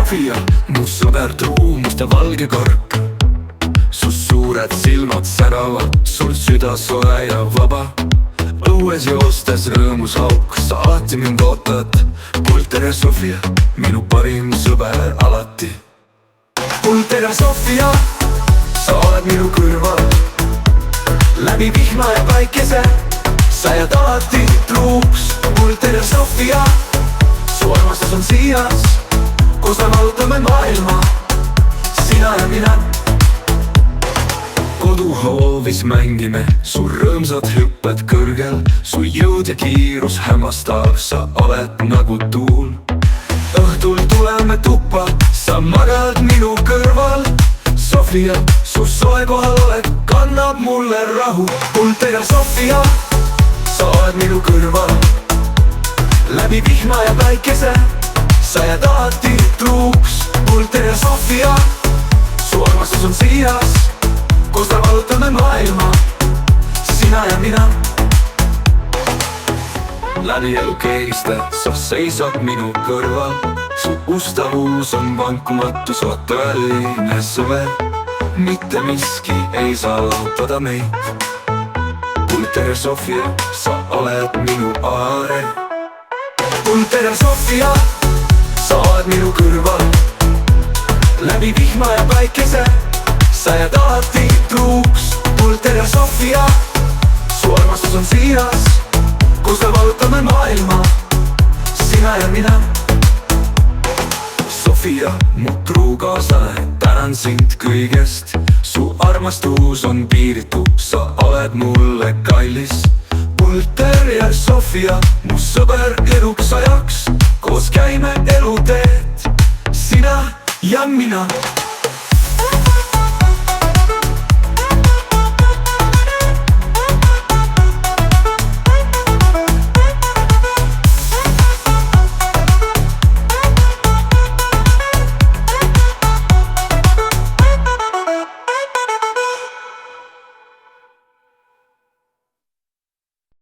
Sofia, mu sõber, truu must ja valge kork. Su suured silmad säravad, sul süda soe ja vaba. Õues joostes rõõmus hauk, sa alati mind ootad. Tere Sofia, minu parim sõber alati. Tere Sofia, sa oled minu kõrval. Läbi vihma ja päikese, sa jääd alati truuks. Tere Sofia, su armastus on siiras. Koos me valutame maailma, sina ja mina. Koduhoovis mängime, su rõõmsad hüpped kõrgel. Su jõud ja kiirus hämmastab, sa oled nagu tuul. Õhtul tuleme tuppa, sa magad minu kõrval. Sofia, su soe kohalolek kannab mulle rahu. Tere Sofia, sa oled minu kõrval. Läbi vihma ja päikese, sa jääd alati truuks. Tere Sofia, su armastus on siiras. Koos me valutame maailma, sina ja mina. Läbi elu keeristad, sa seisad minu kõrval. Su ustavus on vankumatu, sa oled tõeline sõber. Mitte miski ei saa lahutada meid. Tere Sofia, sa oled minu aare. Tere Sofia, sa oled minu kõrval. Läbi vihma ja päikese, sa jääd alati truuks. Tere Sofia, su armastus on siiras. Koos me valutame maailma, sina ja mina. Sofia, mu truu kaaslane, tänan sind kõigest. Su armastus on piiritu, sa oled mulle kallis. Tere Sofia, mu sõber eluks ajaks. Koos käime eluteed, sina ja mina.